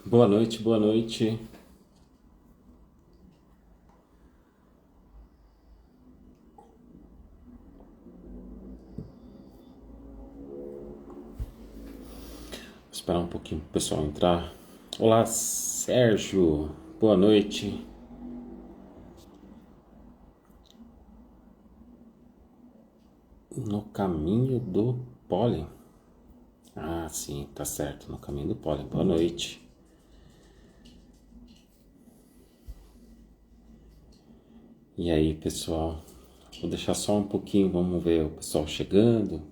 Boa noite, boa noite. Vou esperar um pouquinho pro pessoal entrar. Olá, Sérgio. Boa noite. No caminho do pólen. Ah, sim, tá certo. No caminho do pólen. Boa noite. E aí, pessoal? Vou deixar só um pouquinho, vamos ver o pessoal chegando,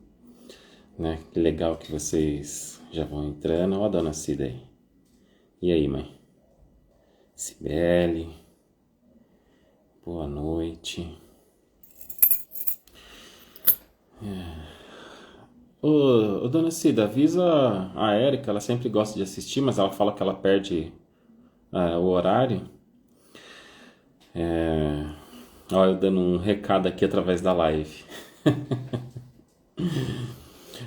né? Que legal que vocês já vão entrando. Ó, a dona Cida aí. E aí, mãe? Cibele. Boa noite. Ô, dona Cida, avisa a Érica, ela sempre gosta de assistir, mas ela fala que ela perde o horário. Olha, eu dando um recado aqui através da live.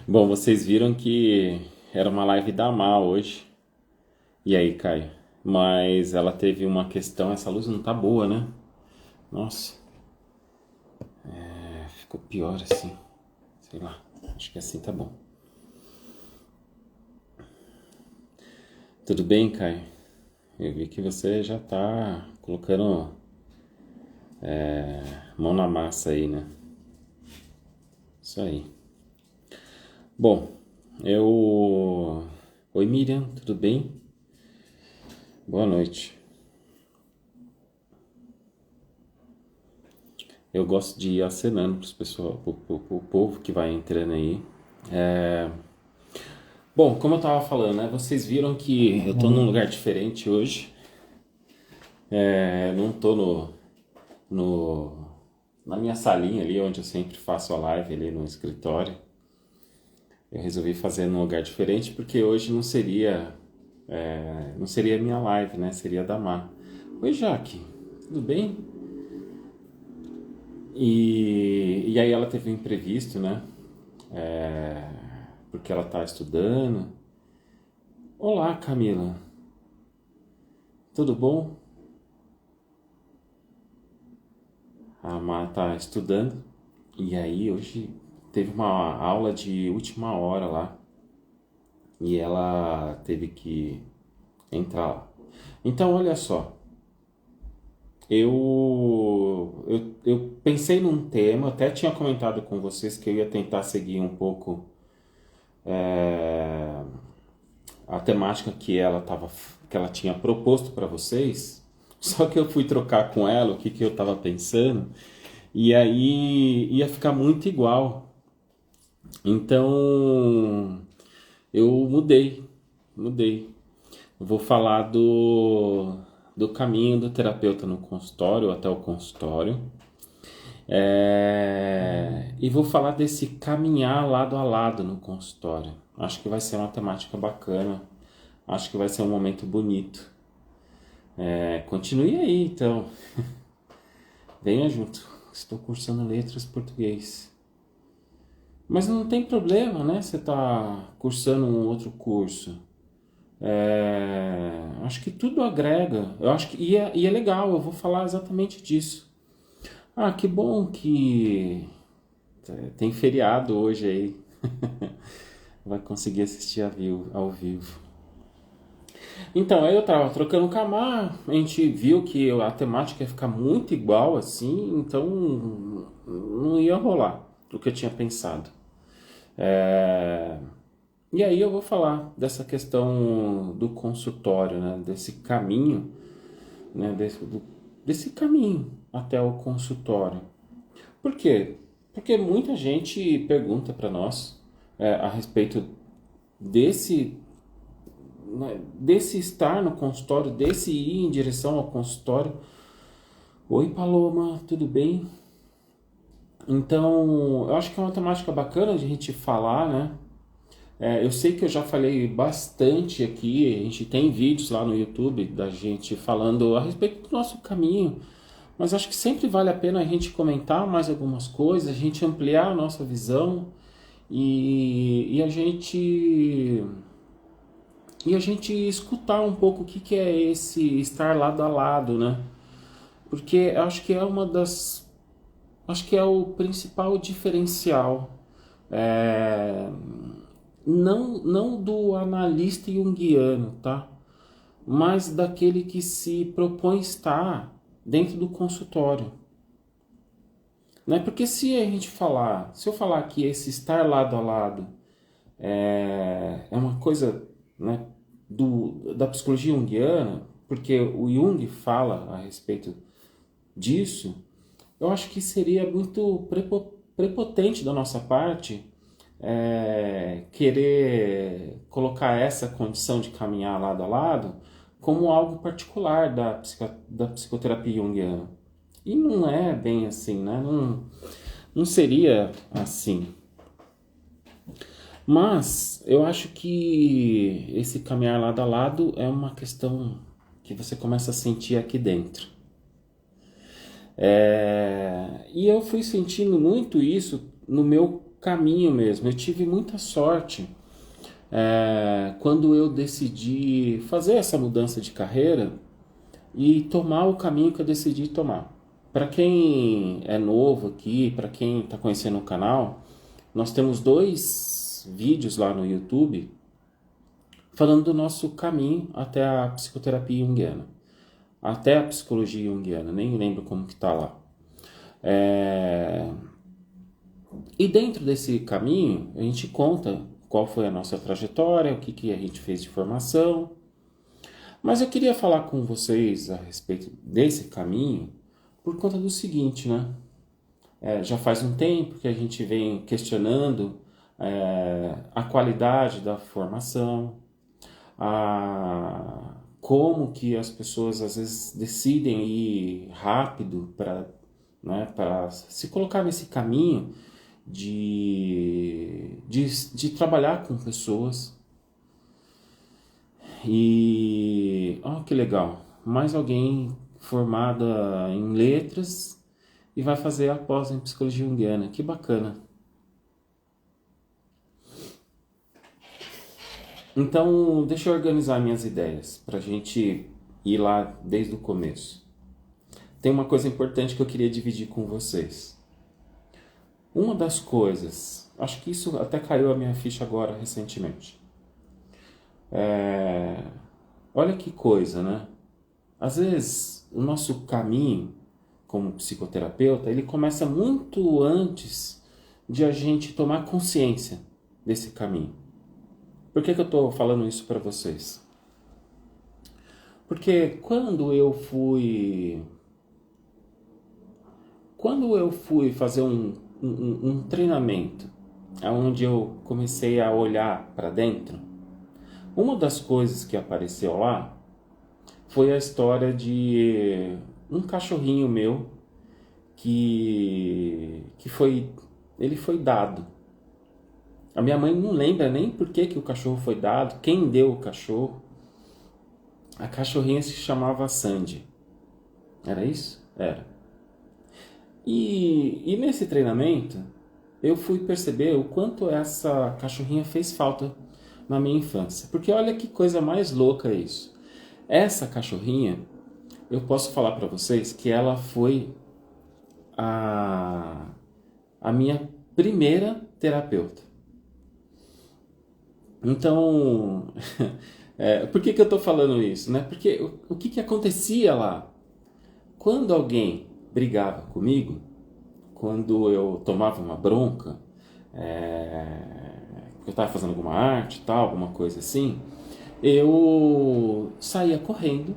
Bom, vocês viram que era uma live da Má hoje. E aí, Caio? Mas ela teve uma questão, essa luz não tá boa, né? Nossa, ficou pior assim. Sei lá, acho que assim tá bom. Tudo bem, Caio? Eu vi que você já tá colocando mão na massa aí, né? Isso aí. Bom, eu. Oi, Miriam, tudo bem? Boa noite. Eu gosto de ir acenando para pessoal, pro povo que vai entrando aí. Bom, como eu tava falando, né? Vocês viram que eu tô num lugar diferente hoje. Não tô no, na minha salinha ali, onde eu sempre faço a live ali no escritório. Eu resolvi fazer num lugar diferente porque hoje não seria a minha live, né? Seria a da Mar. Oi, Jaque, tudo bem? E aí ela teve um imprevisto, né? Porque ela tá estudando. Olá, Camila, tudo bom? A Mar tá estudando. E aí hoje teve uma aula de última hora lá. E ela teve que entrar lá. Então, olha só. Eu pensei num tema, até tinha comentado com vocês que eu ia tentar seguir um pouco a temática que ela tinha proposto para vocês. Só que eu fui trocar com ela o que eu estava pensando e aí ia ficar muito igual. Então eu mudei. Eu vou falar do caminho do terapeuta no consultório até o consultório. E vou falar desse caminhar lado a lado no consultório. Acho que vai ser uma temática bacana. Acho que vai ser um momento bonito. Continue aí, então. Venha junto. Estou cursando letras português. Mas não tem problema, né? Você está cursando um outro curso. Acho que tudo agrega. Eu acho que e é legal. Eu vou falar exatamente disso. Ah, que bom que tem feriado hoje aí. Vai conseguir assistir ao vivo. Então, aí eu tava trocando com a Mar, a gente viu que a temática ia ficar muito igual assim, então não ia rolar o que eu tinha pensado. É, E aí eu vou falar dessa questão do consultório, né? Desse caminho, né? Desse caminho até o consultório. Por quê? Porque muita gente pergunta para nós a respeito desse, né, desse estar no consultório, desse ir em direção ao consultório. Oi, Paloma, tudo bem? Então, eu acho que é uma temática bacana de a gente falar, né? Eu sei que eu já falei bastante aqui, a gente tem vídeos lá no YouTube da gente falando a respeito do nosso caminho, mas acho que sempre vale a pena a gente comentar mais algumas coisas, a gente ampliar a nossa visão e a gente e a gente escutar um pouco o que, que é esse estar lado a lado, né? Porque acho que é uma das. Acho que é o principal diferencial. É, não do analista junguiano, tá? Mas daquele que se propõe estar dentro do consultório. Né? Porque se eu falar que esse estar lado a lado é uma coisa, né, da psicologia junguiana, porque o Jung fala a respeito disso, eu acho que seria muito prepotente da nossa parte querer colocar essa condição de caminhar lado a lado como algo particular da psicoterapia junguiana. E não é bem assim, né? Não seria assim. Mas eu acho que esse caminhar lado a lado é uma questão que você começa a sentir aqui dentro. E eu fui sentindo muito isso no meu caminho mesmo. Eu tive muita sorte quando eu decidi fazer essa mudança de carreira e tomar o caminho que eu decidi tomar. Para quem é novo aqui, para quem está conhecendo o canal, nós temos 2 vídeos lá no YouTube falando do nosso caminho até a psicoterapia junguiana, até a psicologia junguiana, nem lembro como que tá lá. E dentro desse caminho, a gente conta qual foi a nossa trajetória, o que, que a gente fez de formação. Mas eu queria falar com vocês a respeito desse caminho por conta do seguinte, né? Já faz um tempo que a gente vem questionando a qualidade da formação, como que as pessoas às vezes decidem ir rápido para, né, para se colocar nesse caminho de trabalhar com pessoas. E que legal, mais alguém formada em letras e vai fazer a pós em psicologia junguiana, que bacana. Então, deixa eu organizar minhas ideias para a gente ir lá desde o começo. Tem uma coisa importante que eu queria dividir com vocês. Uma das coisas, acho que isso até caiu a minha ficha agora recentemente. Olha que coisa, né? Às vezes, o nosso caminho como psicoterapeuta, ele começa muito antes de a gente tomar consciência desse caminho. Por que eu estou falando isso para vocês? Porque quando eu fui fazer um treinamento onde eu comecei a olhar para dentro, uma das coisas que apareceu lá foi a história de um cachorrinho meu que ele foi dado. A minha mãe não lembra nem por que o cachorro foi dado, quem deu o cachorro. A cachorrinha se chamava Sandy. Era isso? Era. E nesse treinamento eu fui perceber o quanto essa cachorrinha fez falta na minha infância. Porque olha que coisa mais louca isso. Essa cachorrinha, eu posso falar para vocês que ela foi a minha primeira terapeuta. Então, por que eu estou falando isso? Né? Porque o que acontecia lá? Quando alguém brigava comigo, quando eu tomava uma bronca, porque eu estava fazendo alguma arte, tal, alguma coisa assim, eu saía correndo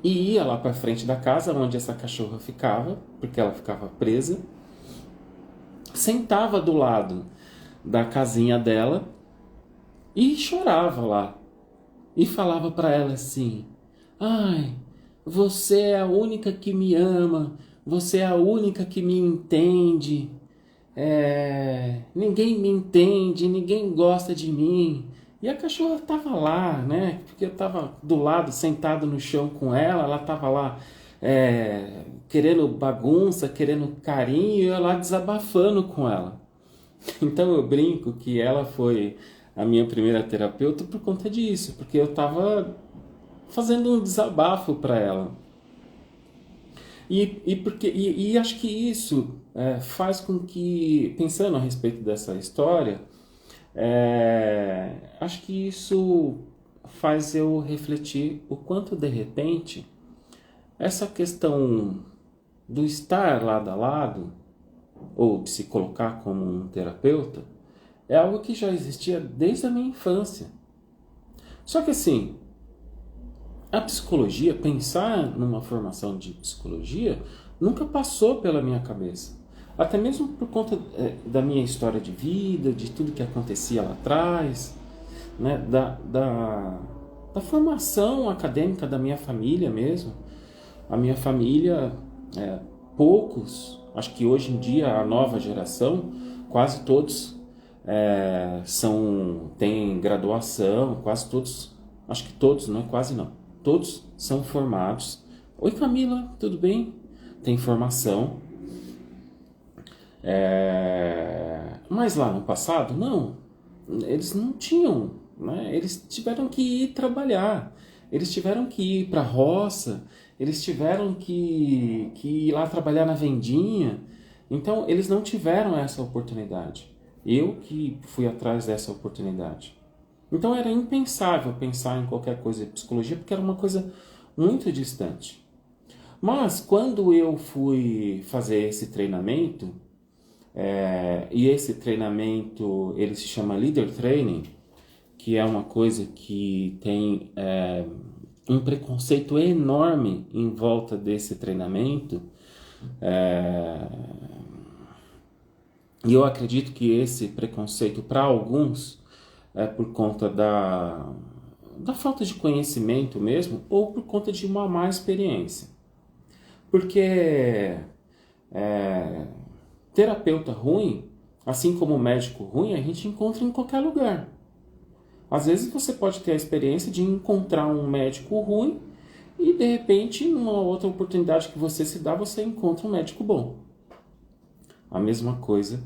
e ia lá para frente da casa onde essa cachorra ficava, porque ela ficava presa, sentava do lado da casinha dela e chorava lá. E falava para ela assim: ai, você é a única que me ama, você é a única que me entende, ninguém me entende, ninguém gosta de mim. E a cachorra tava lá, né? Porque eu tava do lado, sentado no chão com ela, ela tava lá querendo bagunça, querendo carinho, e eu lá desabafando com ela. Então eu brinco que ela foi a minha primeira terapeuta por conta disso, porque eu estava fazendo um desabafo para ela. E acho que isso faz com que, pensando a respeito dessa história, acho que isso faz eu refletir o quanto de repente essa questão do estar lado a lado, ou de se colocar como um terapeuta, é algo que já existia desde a minha infância. Só que assim, a psicologia, pensar numa formação de psicologia, nunca passou pela minha cabeça. Até mesmo por conta da minha história de vida, de tudo que acontecia lá atrás, né, da formação acadêmica da minha família mesmo. A minha família, poucos, acho que hoje em dia a nova geração, quase todos têm graduação, quase todos, acho que todos, não é quase não, todos são formados. Oi Camila, tudo bem? Tem formação. Mas lá no passado, não, eles não tinham, né? Eles tiveram que ir trabalhar, eles tiveram que ir para a roça, eles tiveram que ir lá trabalhar na vendinha, então eles não tiveram essa oportunidade. Eu que fui atrás dessa oportunidade. Então era impensável pensar em qualquer coisa de psicologia, porque era uma coisa muito distante. Mas quando eu fui fazer esse treinamento, e esse treinamento ele se chama Leader Training, que é uma coisa que tem um preconceito enorme em volta desse treinamento. E eu acredito que esse preconceito para alguns é por conta da falta de conhecimento mesmo, ou por conta de uma má experiência. Porque terapeuta ruim, assim como médico ruim, a gente encontra em qualquer lugar. Às vezes você pode ter a experiência de encontrar um médico ruim e de repente, numa outra oportunidade que você se dá, você encontra um médico bom. A mesma coisa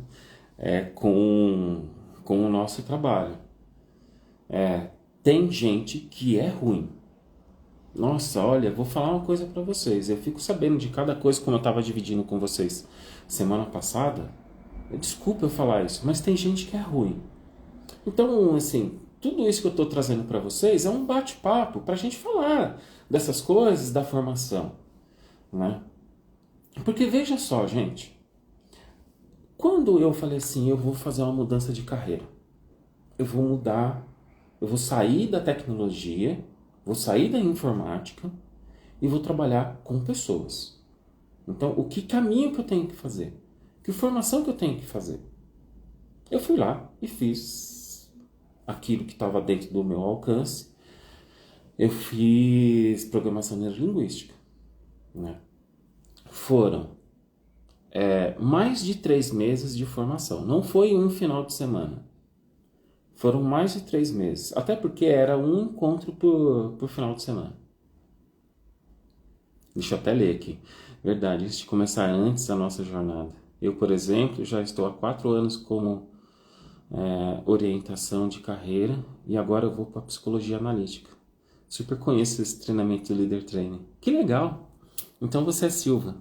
com o nosso trabalho. Tem gente que é ruim. Nossa, olha, vou falar uma coisa para vocês. Eu fico sabendo de cada coisa, como eu estava dividindo com vocês semana passada. Desculpa eu falar isso, mas tem gente que é ruim. Então, assim, tudo isso que eu estou trazendo para vocês é um bate-papo para a gente falar dessas coisas da formação, né? Porque veja só, gente, quando eu falei assim, eu vou fazer uma mudança de carreira, eu vou mudar, eu vou sair da tecnologia, vou sair da informática e vou trabalhar com pessoas. Então, o que caminho que eu tenho que fazer? Que formação que eu tenho que fazer? Eu fui lá e fiz aquilo que estava dentro do meu alcance. Eu fiz programação neurolinguística, né? Foram mais de 3 meses de formação. Não foi um final de semana. Foram mais de 3 meses. Até porque era um encontro por final de semana. Deixa eu até ler aqui. Verdade, antes de começar antes a nossa jornada. Eu, por exemplo, já estou há 4 anos como orientação de carreira e agora eu vou para psicologia analítica. Super conheço esse treinamento do Leader Training. Que legal! Então você é Silva.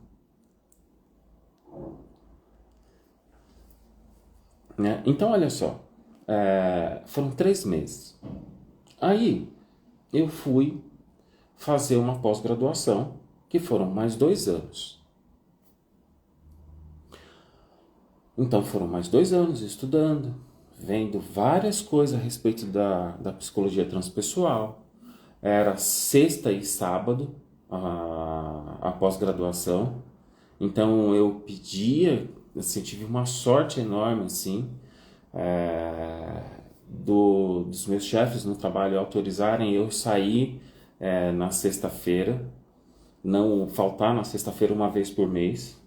Né? Então olha só, foram 3 meses. Aí eu fui fazer uma pós-graduação, que foram mais 2 anos. Então foram mais 2 anos estudando, vendo várias coisas a respeito da psicologia transpessoal. Era sexta e sábado a pós-graduação. Então eu pedia, assim, tive uma sorte enorme assim, dos meus chefes no trabalho autorizarem eu sair na sexta-feira, não faltar na sexta-feira uma vez por mês.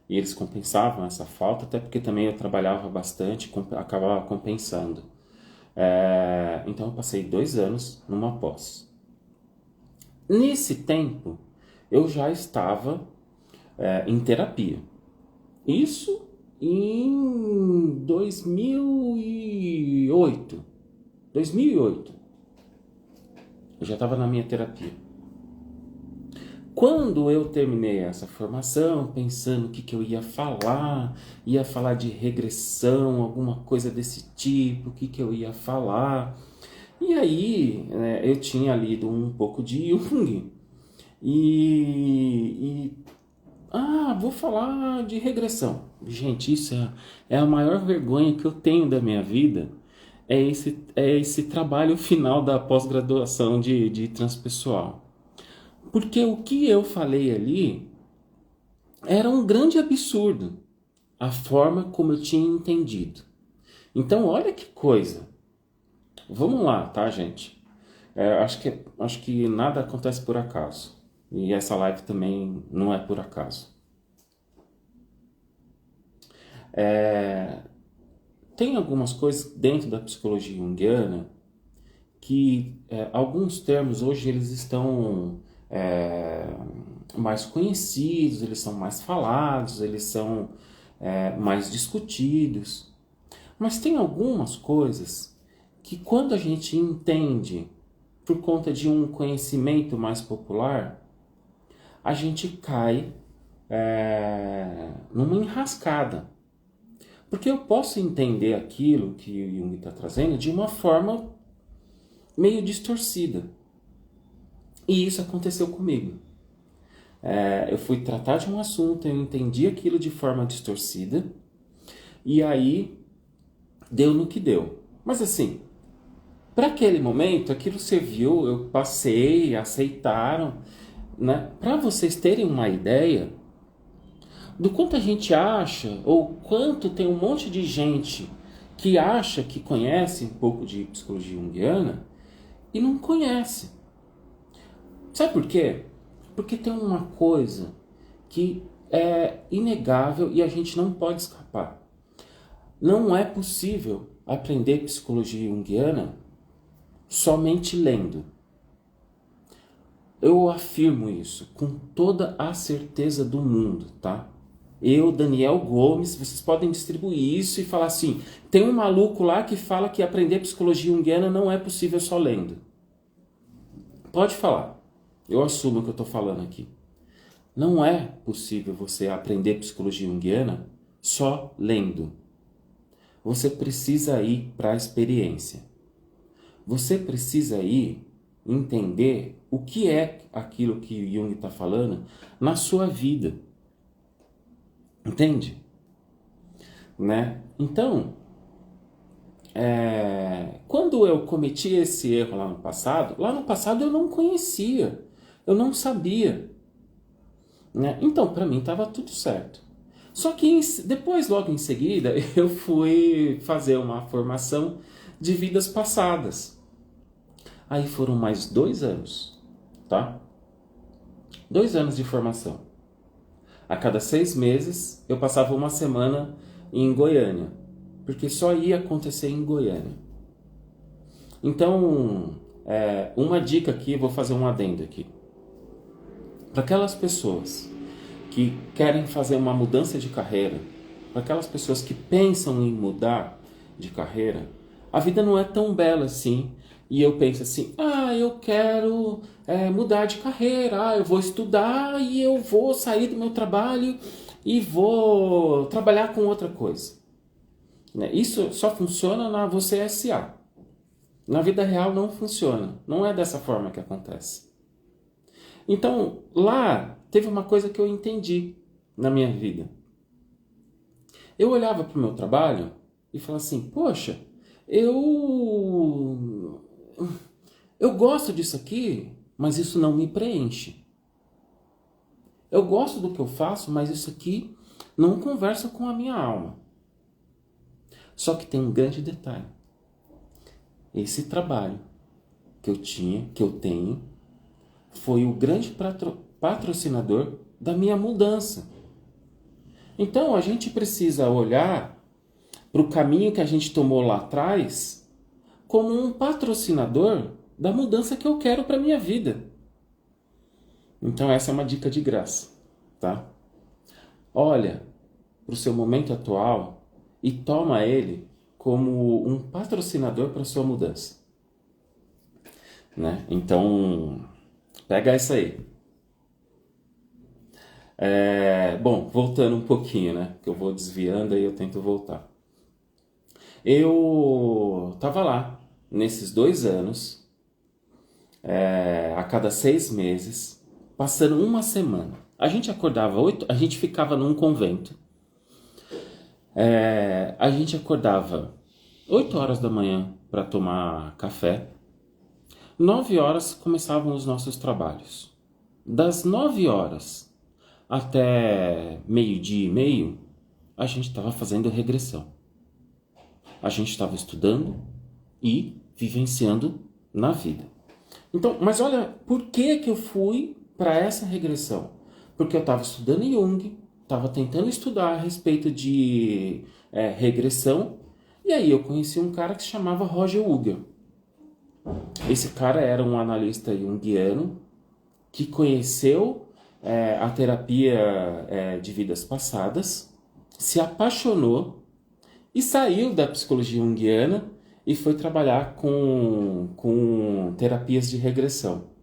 E eles compensavam essa falta, até porque também eu trabalhava bastante, acabava compensando. Então eu passei 2 anos numa pós. Nesse tempo, eu já estava em terapia. Isso em 2008. 2008, eu já estava na minha terapia. Quando eu terminei essa formação, pensando o que eu ia falar de regressão, alguma coisa desse tipo, o que eu ia falar. E aí, eu tinha lido um pouco de Jung vou falar de regressão. Gente, isso é a maior vergonha que eu tenho da minha vida. É esse trabalho final da pós-graduação de transpessoal. Porque o que eu falei ali era um grande absurdo, a forma como eu tinha entendido. Então, olha que coisa. Vamos lá, tá, gente? Acho que nada acontece por acaso. E essa live também não é por acaso. Tem algumas coisas dentro da psicologia junguiana que alguns termos hoje eles estão mais conhecidos, eles são mais falados, eles são mais discutidos. Mas tem algumas coisas que quando a gente entende por conta de um conhecimento mais popular, a gente cai numa enrascada. Porque eu posso entender aquilo que o Jung está trazendo de uma forma meio distorcida. E isso aconteceu comigo. Eu fui tratar de um assunto, eu entendi aquilo de forma distorcida, e aí deu no que deu. Mas assim, para aquele momento, aquilo serviu, eu passei, aceitaram, né? Para vocês terem uma ideia do quanto a gente acha, ou quanto tem um monte de gente que acha que conhece um pouco de psicologia junguiana e não conhece. Sabe por quê? Porque tem uma coisa que é inegável e a gente não pode escapar. Não é possível aprender psicologia junguiana somente lendo. Eu afirmo isso com toda a certeza do mundo, tá? Eu, Daniel Gomes, vocês podem distribuir isso e falar assim, tem um maluco lá que fala que aprender psicologia junguiana não é possível só lendo. Pode falar. Eu assumo o que eu estou falando aqui. Não é possível você aprender psicologia junguiana só lendo. Você precisa ir para a experiência. Você precisa ir entender o que é aquilo que Jung está falando na sua vida. Entende? Né? Então, quando eu cometi esse erro lá no passado eu não conhecia, eu não sabia. Né? Então, para mim estava tudo certo. Só que depois, logo em seguida, eu fui fazer uma formação de vidas passadas. Aí foram mais 2 anos, tá? 2 anos de formação. A cada 6 meses, eu passava uma semana em Goiânia, porque só ia acontecer em Goiânia. Então, uma dica aqui, vou fazer um adendo aqui. Para aquelas pessoas que querem fazer uma mudança de carreira, para aquelas pessoas que pensam em mudar de carreira, a vida não é tão bela assim. E eu penso assim, eu quero mudar de carreira, eu vou estudar e eu vou sair do meu trabalho e vou trabalhar com outra coisa. Isso só funciona na Você S.A. Na vida real não funciona, não é dessa forma que acontece. Então, lá teve uma coisa que eu entendi na minha vida. Eu olhava para o meu trabalho e falava assim, poxa, eu gosto disso aqui, mas isso não me preenche. Eu gosto do que eu faço, mas isso aqui não conversa com a minha alma. Só que tem um grande detalhe. Esse trabalho que eu tenho, foi o grande patrocinador da minha mudança. Então a gente precisa olhar para o caminho que a gente tomou lá atrás como um patrocinador da mudança que eu quero para minha vida. Então essa é uma dica de graça, tá? Olha para o seu momento atual e toma ele como um patrocinador para sua mudança, né? Então, pega essa aí. Bom, voltando um pouquinho, né? Que eu vou desviando aí eu tento voltar. Eu tava lá nesses 2 anos, a cada 6 meses, passando uma semana. A gente acordava 8, a gente ficava num convento. A gente acordava 8 horas da manhã para tomar café. 9 horas começavam os nossos trabalhos. Das 9 horas até meio-dia e meio, a gente estava fazendo regressão. A gente estava estudando e vivenciando na vida. Então, mas olha, por que eu fui para essa regressão? Porque eu estava estudando Jung, estava tentando estudar a respeito de regressão, e aí eu conheci um cara que se chamava Roger Uger. Esse cara era um analista junguiano que conheceu a terapia de vidas passadas, se apaixonou e saiu da psicologia junguiana e foi trabalhar com terapias de regressão.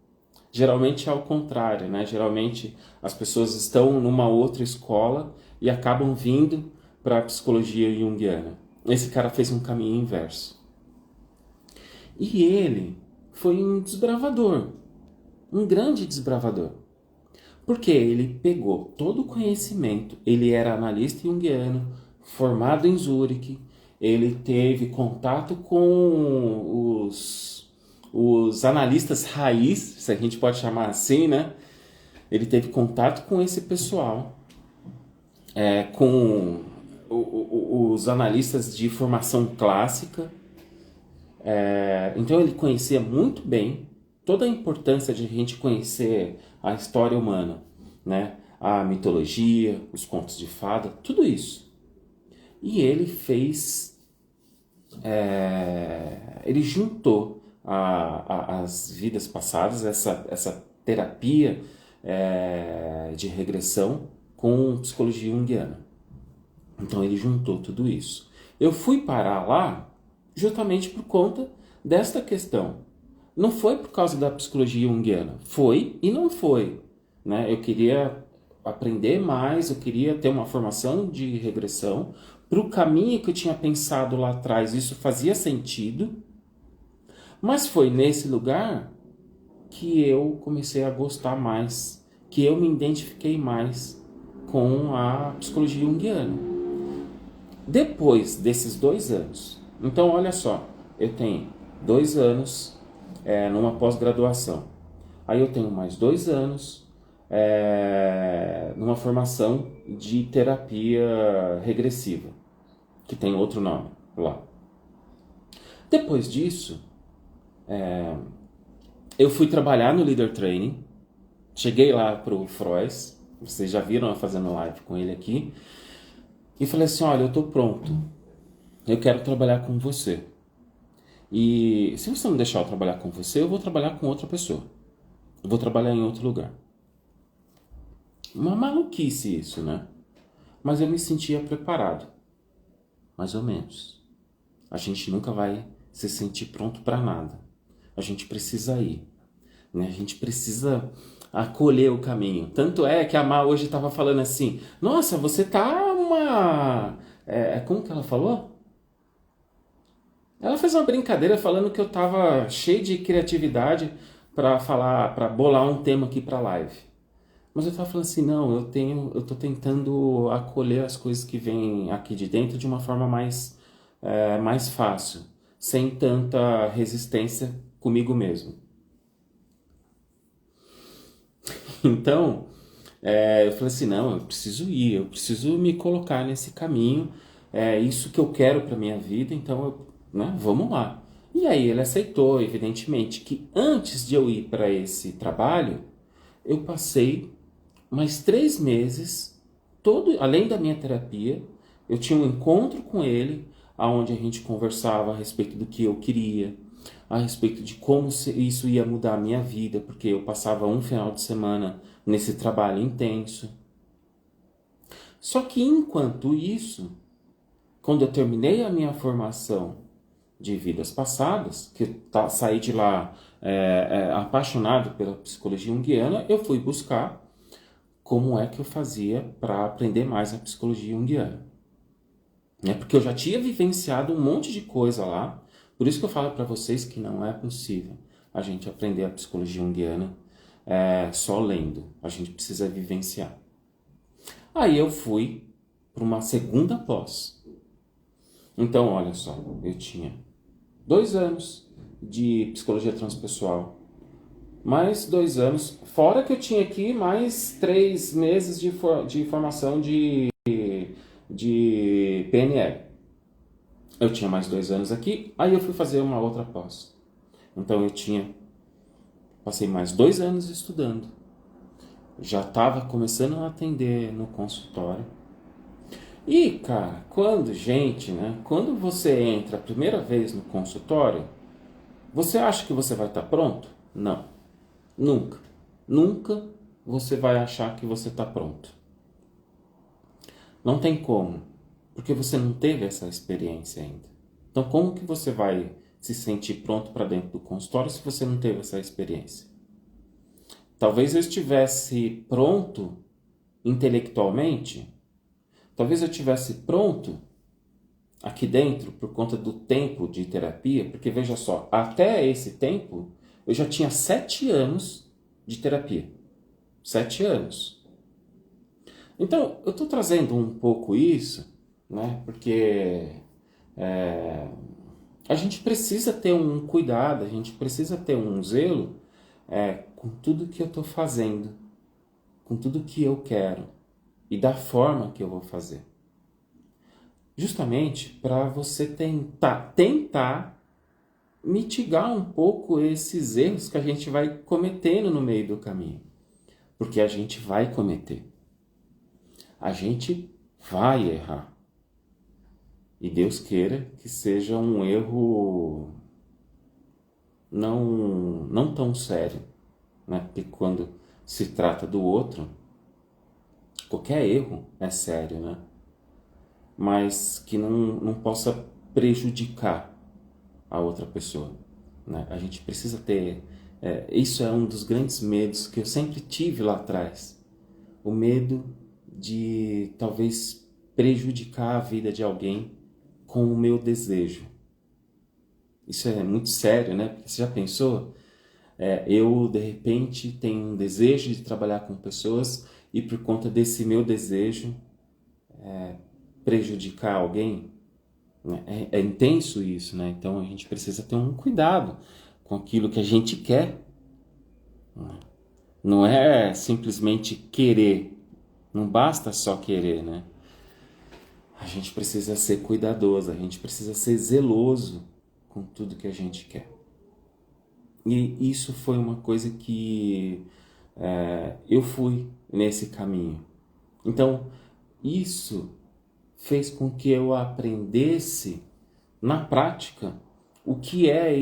Geralmente é ao contrário, né? Geralmente as pessoas estão numa outra escola e acabam vindo para a psicologia junguiana. Esse cara fez um caminho inverso. E ele foi um desbravador, um grande desbravador. Porque ele pegou todo o conhecimento, ele era analista junguiano, formado em Zurique, ele teve contato com os analistas raiz, se a gente pode chamar assim, né? Ele teve contato com esse pessoal, com os analistas de formação clássica. Então ele conhecia muito bem toda a importância de a gente conhecer a história humana, né? A mitologia, os contos de fada, tudo isso. E ele fez, ele juntou as vidas passadas, essa terapia de regressão com psicologia junguiana. Então ele juntou tudo isso. Eu fui parar lá justamente por conta desta questão. Não foi por causa da psicologia junguiana, foi e não foi, né? Eu queria aprender mais, eu queria ter uma formação de regressão. Para o caminho que eu tinha pensado lá atrás, isso fazia sentido, mas foi nesse lugar que eu comecei a gostar mais, que eu me identifiquei mais com a psicologia junguiana. Depois desses 2 anos, então olha só, eu tenho 2 anos numa pós-graduação, aí eu tenho mais 2 anos numa formação de terapia regressiva, que tem outro nome lá. Depois disso, eu fui trabalhar no Leader Training, cheguei lá pro Frois, vocês já viram eu fazendo live com ele aqui, e falei assim, olha, eu tô pronto, eu quero trabalhar com você. E se você não deixar eu trabalhar com você, eu vou trabalhar com outra pessoa. Eu vou trabalhar em outro lugar. Uma maluquice isso, né? Mas eu me sentia preparado. Mais ou menos. A gente nunca vai se sentir pronto para nada. A gente precisa ir, né? A gente precisa acolher o caminho. Tanto é que a Má hoje estava falando assim, nossa, você tá uma... como que ela falou? Ela fez uma brincadeira falando que eu tava cheio de criatividade para falar, para bolar um tema aqui para live. Mas eu tava falando assim, não, eu tô tentando acolher as coisas que vêm aqui de dentro de uma forma mais fácil, sem tanta resistência comigo mesmo. Então, eu falei assim, não, eu preciso ir, eu preciso me colocar nesse caminho, é isso que eu quero para minha vida, então, vamos lá. E aí ele aceitou, evidentemente, que antes de eu ir para esse trabalho, eu passei mais 3 meses, além da minha terapia, eu tinha um encontro com ele, onde a gente conversava a respeito do que eu queria, a respeito de como isso ia mudar a minha vida, porque eu passava um final de semana nesse trabalho intenso. Só que enquanto isso, quando eu terminei a minha formação de vidas passadas, que eu saí de lá apaixonado pela psicologia junguiana, eu fui buscar como é que eu fazia para aprender mais a psicologia junguiana. Porque eu já tinha vivenciado um monte de coisa lá, por isso que eu falo para vocês que não é possível a gente aprender a psicologia junguiana só lendo, a gente precisa vivenciar. Aí eu fui para uma segunda pós. Então, olha só, eu tinha 2 anos de psicologia transpessoal, mais 2 anos, fora que eu tinha aqui mais 3 meses de formação de PNL. Eu tinha mais 2 anos aqui, aí eu fui fazer uma outra pós. Então passei mais 2 anos estudando. Já estava começando a atender no consultório. E, cara, quando você entra a primeira vez no consultório, você acha que você vai estar pronto? Não, nunca. Nunca você vai achar que você está pronto. Não tem como, porque você não teve essa experiência ainda. Então, como que você vai se sentir pronto para dentro do consultório se você não teve essa experiência? Talvez eu estivesse pronto intelectualmente, talvez eu estivesse pronto aqui dentro por conta do tempo de terapia, porque veja só, até esse tempo eu já tinha 7 anos de terapia. 7 anos. Então, eu estou trazendo um pouco isso, né? Porque a gente precisa ter um cuidado, a gente precisa ter um zelo com tudo que eu estou fazendo, com tudo que eu quero e da forma que eu vou fazer. Justamente para você tentar mitigar um pouco esses erros que a gente vai cometendo no meio do caminho. Porque a gente vai cometer. A gente vai errar. E Deus queira que seja um erro não tão sério, né? Porque quando se trata do outro, qualquer erro é sério, né? Mas que não possa prejudicar a outra pessoa, né? A gente precisa ter... isso é um dos grandes medos que eu sempre tive lá atrás. O medo de talvez prejudicar a vida de alguém com o meu desejo. Isso é muito sério, né? Porque você já pensou? Eu, de repente, tenho um desejo de trabalhar com pessoas e por conta desse meu desejo prejudicar alguém? É intenso isso, né? Então a gente precisa ter um cuidado com aquilo que a gente quer. Não é simplesmente querer. Não basta só querer, né? A gente precisa ser cuidadoso, a gente precisa ser zeloso com tudo que a gente quer. E isso foi uma coisa que eu fui nesse caminho. Então, isso fez com que eu aprendesse na prática o que é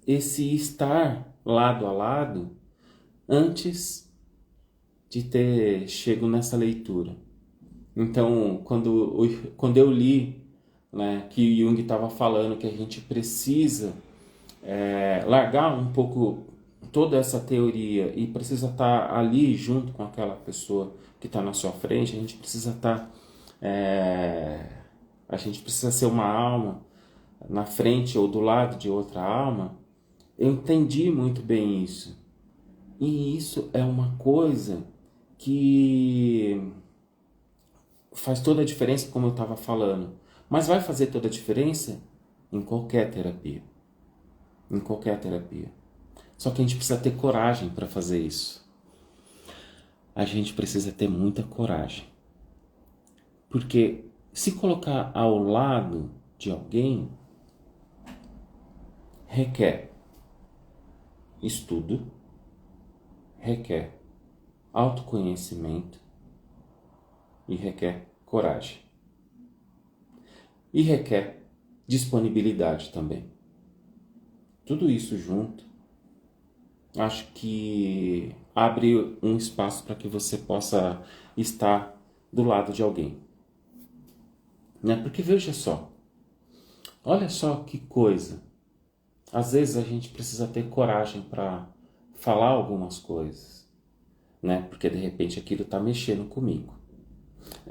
esse estar lado a lado antes de ter chego nessa leitura. Então, quando eu li, né, que Jung estava falando que a gente precisa largar um pouco toda essa teoria e precisa estar ali junto com aquela pessoa que está na sua frente, a gente precisa estar... a gente precisa ser uma alma na frente ou do lado de outra alma. Eu entendi muito bem isso. E isso é uma coisa que faz toda a diferença, como eu estava falando. Mas vai fazer toda a diferença em qualquer terapia. Em qualquer terapia. Só que a gente precisa ter coragem para fazer isso. A gente precisa ter muita coragem. Porque se colocar ao lado de alguém requer estudo, requer autoconhecimento e requer coragem. E requer disponibilidade também. Tudo isso junto, acho que abre um espaço para que você possa estar do lado de alguém. Né? Porque veja só, Olha só que coisa. Às vezes a gente precisa ter coragem para falar algumas coisas, né? Porque de repente aquilo está mexendo comigo.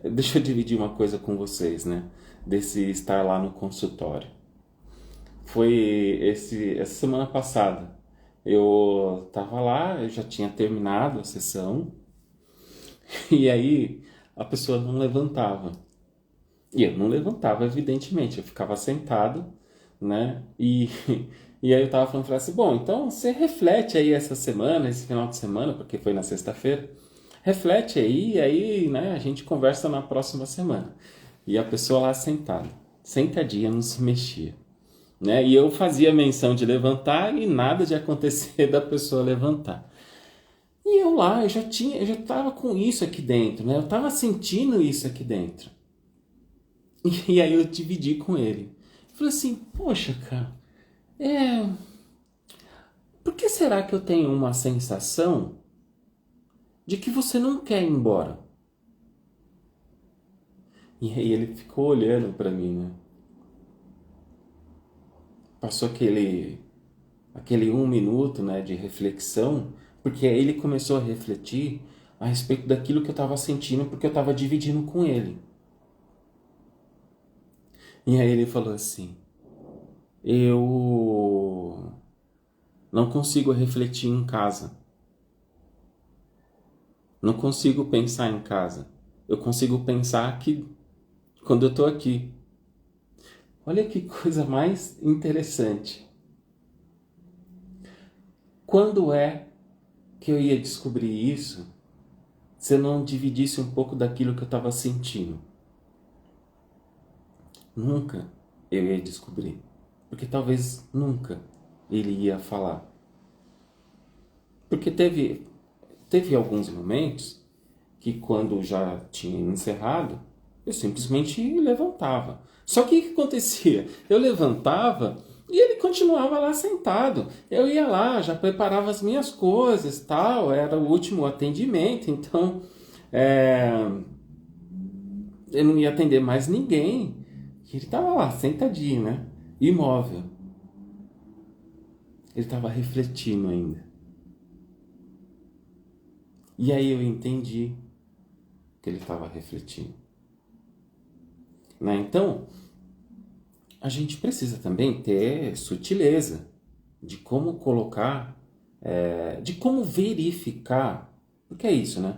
Deixa eu dividir uma coisa com vocês, né? Desse estar lá no consultório. Foi essa semana passada. Eu tava lá, eu já tinha terminado a sessão, e aí a pessoa não levantava. E eu não levantava, evidentemente, eu ficava sentado, né? E aí eu tava falando assim, bom, então você reflete aí essa semana, esse final de semana, porque foi na sexta-feira, reflete aí, e aí, né, a gente conversa na próxima semana. E a pessoa lá sentada, sentadinha, não se mexia, né? E eu fazia menção de levantar e nada de acontecer da pessoa levantar. E eu lá, eu já tava com isso aqui dentro, né? Eu tava sentindo isso aqui dentro. E aí eu dividi com ele. Falei assim, poxa, cara, por que será que eu tenho uma sensação de que você não quer ir embora? E aí ele ficou olhando para mim, né? Passou aquele 1 minuto, né, de reflexão, porque aí ele começou a refletir a respeito daquilo que eu estava sentindo, porque eu estava dividindo com ele. E aí ele falou assim, eu não consigo refletir em casa. Não consigo pensar em casa. Eu consigo pensar aqui, quando eu estou aqui. Olha que coisa mais interessante. Quando é que eu ia descobrir isso se eu não dividisse um pouco daquilo que eu estava sentindo? Nunca eu ia descobrir. Porque talvez nunca ele ia falar. Porque teve alguns momentos que quando já tinha encerrado, eu simplesmente levantava. Só que o que acontecia? Eu levantava e ele continuava lá sentado. Eu ia lá, já preparava as minhas coisas, tal, era o último atendimento, então eu não ia atender mais ninguém. E ele estava lá, sentadinho, né? Imóvel. Ele estava refletindo ainda. E aí eu entendi que ele estava refletindo. Né? Então, a gente precisa também ter sutileza de como colocar, de como verificar, porque é isso, né?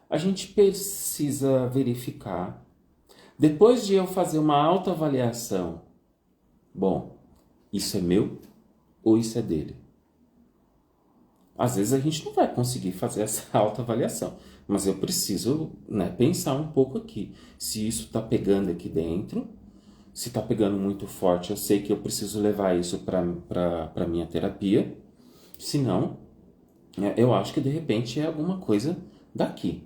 A gente precisa verificar, depois de eu fazer uma autoavaliação, bom, isso é meu ou isso é dele? Às vezes a gente não vai conseguir fazer essa autoavaliação, mas eu preciso, né, pensar um pouco aqui. Se isso está pegando aqui dentro, se está pegando muito forte, eu sei que eu preciso levar isso para minha terapia. Se não, eu acho que de repente é alguma coisa daqui,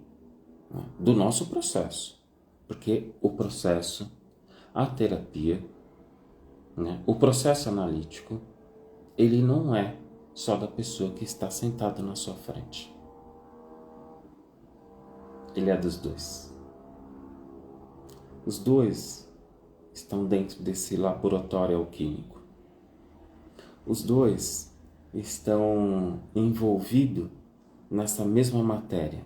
né, do nosso processo. Porque o processo, a terapia, né, o processo analítico, ele não é só da pessoa que está sentada na sua frente. Ele é dos dois. Os dois estão dentro desse laboratório alquímico. Os dois estão envolvidos nessa mesma matéria.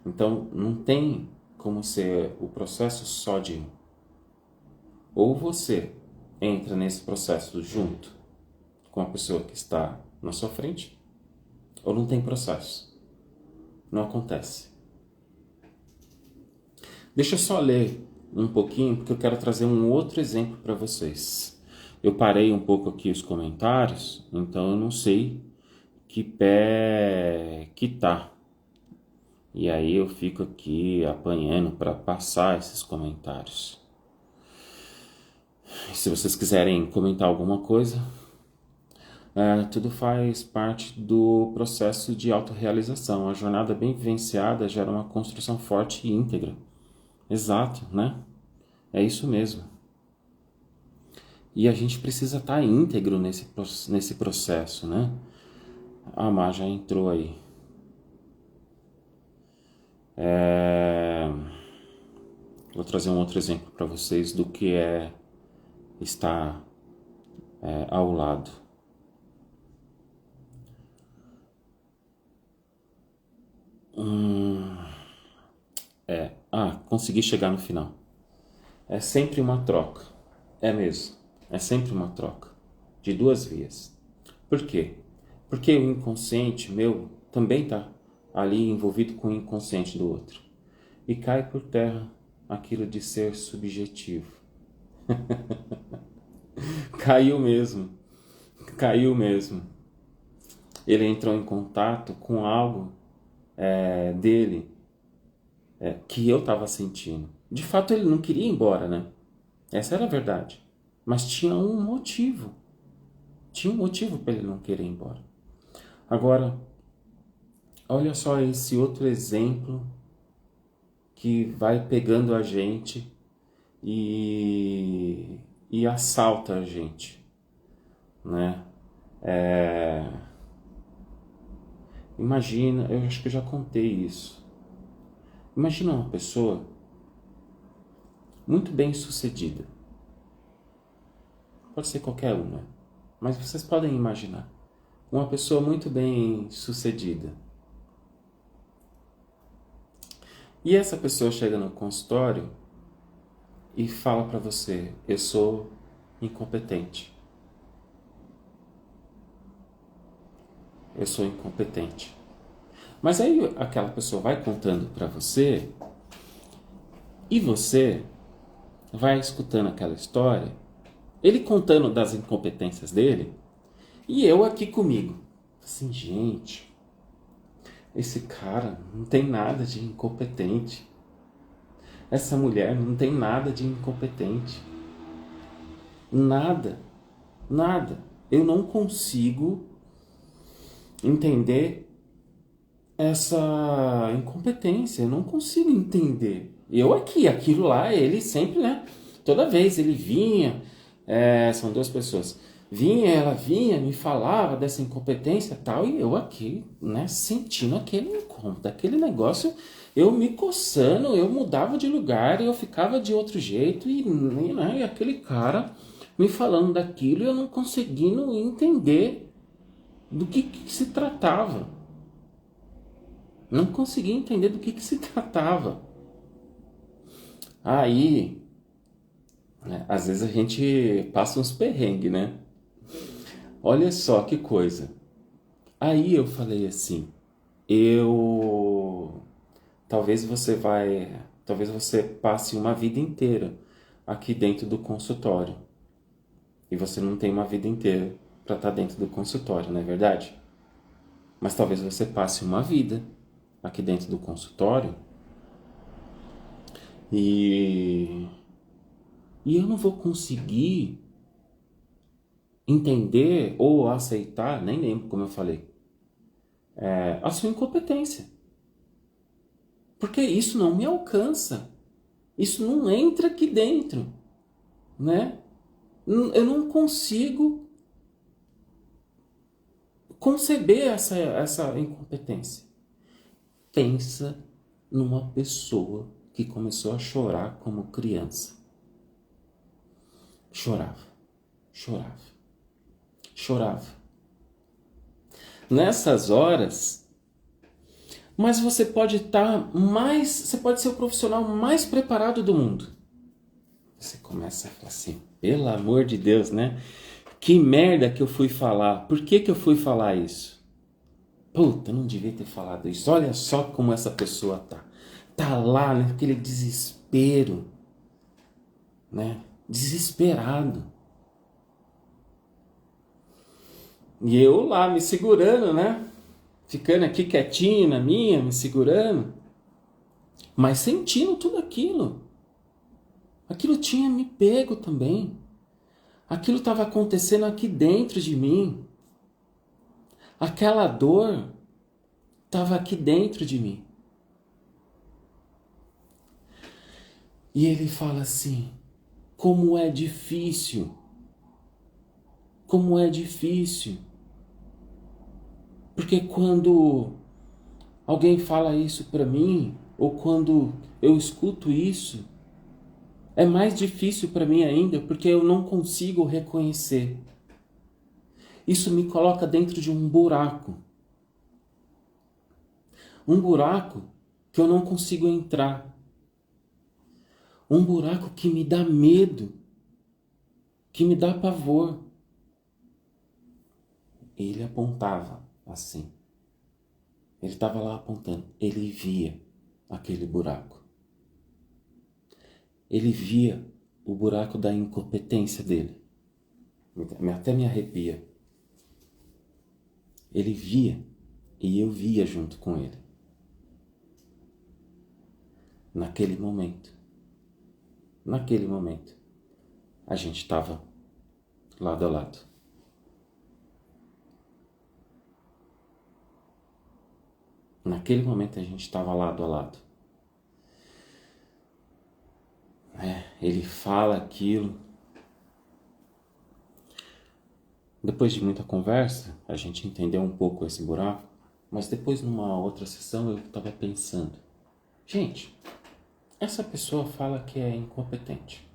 Então, não tem como ser o processo só de um. Ou você entra nesse processo junto com a pessoa que está na sua frente, ou não tem processo. Não acontece. Deixa eu só ler um pouquinho, porque eu quero trazer um outro exemplo para vocês. Eu parei um pouco aqui os comentários, então eu não sei que pé que tá. E aí eu fico aqui apanhando para passar esses comentários. Se vocês quiserem comentar alguma coisa, tudo faz parte do processo de autorrealização. A jornada bem vivenciada gera uma construção forte e íntegra. Exato, né? É isso mesmo. E a gente precisa estar íntegro nesse processo, né? A Má já entrou aí. Vou trazer um outro exemplo para vocês do que é estar ao lado. Consegui chegar no final. É sempre uma troca. É mesmo. É sempre uma troca. De duas vias. Por quê? Porque o inconsciente meu também está ali envolvido com o inconsciente do outro. E cai por terra aquilo de ser subjetivo. Caiu mesmo. Caiu mesmo. Ele entrou em contato com algo dele que eu estava sentindo. De fato, ele não queria ir embora, né? Essa era a verdade. Mas tinha um motivo. Tinha um motivo para ele não querer ir embora. Agora, olha só esse outro exemplo que vai pegando a gente e assalta a gente, né? Imagina, eu acho que eu já contei isso. Imagina uma pessoa muito bem sucedida. Pode ser qualquer uma, mas vocês podem imaginar. Uma pessoa muito bem sucedida. E essa pessoa chega no consultório e fala para você: eu sou incompetente. Eu sou incompetente. Mas aí aquela pessoa vai contando para você e você vai escutando aquela história, ele contando das incompetências dele e eu aqui comigo. Assim, gente, esse cara não tem nada de incompetente. Essa mulher não tem nada de incompetente. Nada. Nada. Eu não consigo entender essa incompetência. Eu não consigo entender. Eu aqui, aquilo lá, ele sempre, né? Toda vez ele vinha, são duas pessoas. Ela vinha, me falava dessa incompetência e tal, e eu aqui, né, sentindo aquele incômodo, aquele negócio, eu me coçando, eu mudava de lugar, eu ficava de outro jeito, e aquele cara me falando daquilo, e eu não conseguindo entender do que se tratava. Não conseguia entender do que se tratava. Aí, né, às vezes a gente passa uns perrengues, né? Olha só que coisa. Aí eu falei assim, talvez você passe uma vida inteira aqui dentro do consultório. E você não tem uma vida inteira para estar dentro do consultório, não é verdade? Mas talvez você passe uma vida aqui dentro do consultório e eu não vou conseguir entender ou aceitar, nem lembro como eu falei, a sua incompetência. Porque isso não me alcança. Isso não entra aqui dentro, né? Eu não consigo conceber essa incompetência. Pensa numa pessoa que começou a chorar como criança. Chorava. Nessas horas, mas você pode você pode ser o profissional mais preparado do mundo. Você começa a falar assim, pelo amor de Deus, né? Que merda que eu fui falar. Por que eu fui falar isso? Puta, não devia ter falado isso. Olha só como essa pessoa tá. Tá lá, né? Aquele desespero, né? Desesperado. E eu lá me segurando, né? Ficando aqui quietinho na minha, me segurando. Mas sentindo tudo aquilo. Aquilo tinha me pego também. Aquilo estava acontecendo aqui dentro de mim. Aquela dor estava aqui dentro de mim. E ele fala assim, como é difícil. Como é difícil. Porque quando alguém fala isso para mim, ou quando eu escuto isso, É mais difícil para mim ainda porque eu não consigo reconhecer. Isso me coloca dentro de um buraco. Um buraco que eu não consigo entrar. Um buraco que me dá medo, que me dá pavor. Ele apontava assim. Ele estava lá apontando. Ele via aquele buraco. Ele via o buraco da incompetência dele. Até me arrepia. Ele via e eu via junto com ele. Naquele momento, a gente estava lado a lado. Naquele momento a gente estava lado a lado. Ele fala aquilo. Depois de muita conversa, a gente entendeu um pouco esse buraco, mas depois numa outra sessão eu estava pensando, gente, essa pessoa fala que é incompetente.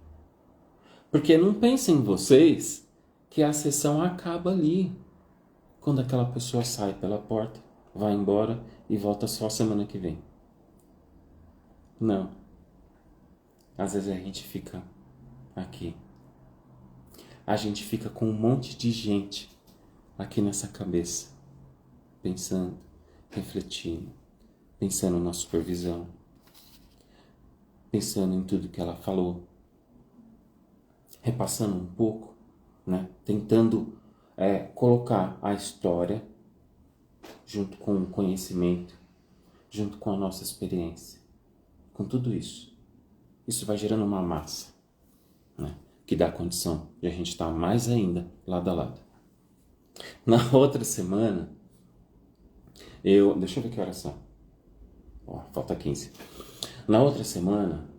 Porque não pensem vocês que a sessão acaba ali, quando aquela pessoa sai pela porta, vai embora e volta só semana que vem. Não. Às vezes a gente fica aqui. A gente fica com um monte de gente aqui nessa cabeça, pensando, refletindo, pensando na supervisão, pensando em tudo que ela falou, repassando um pouco, né? Tentando colocar a história junto com o conhecimento, junto com a nossa experiência, com tudo isso. Isso vai gerando uma massa, né? Que dá condição de a gente estar mais ainda lado a lado. Na outra semana, deixa eu ver que horas são. Falta 15. Na outra semana,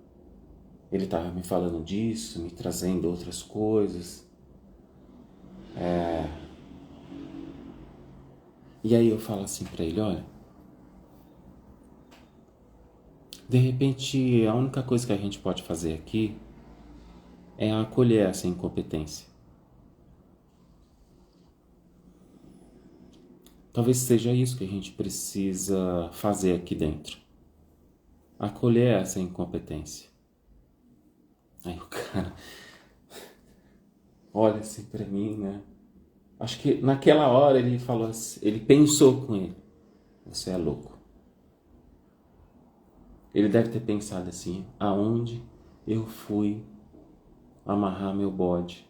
ele estava me falando disso, me trazendo outras coisas. E aí eu falo assim pra ele, olha, de repente a única coisa que a gente pode fazer aqui é acolher essa incompetência. Talvez seja isso que a gente precisa fazer aqui dentro. Acolher essa incompetência. Aí o cara olha assim pra mim, né? Acho que naquela hora ele falou assim, ele pensou com ele, você é louco. Ele deve ter pensado assim, aonde eu fui amarrar meu bode?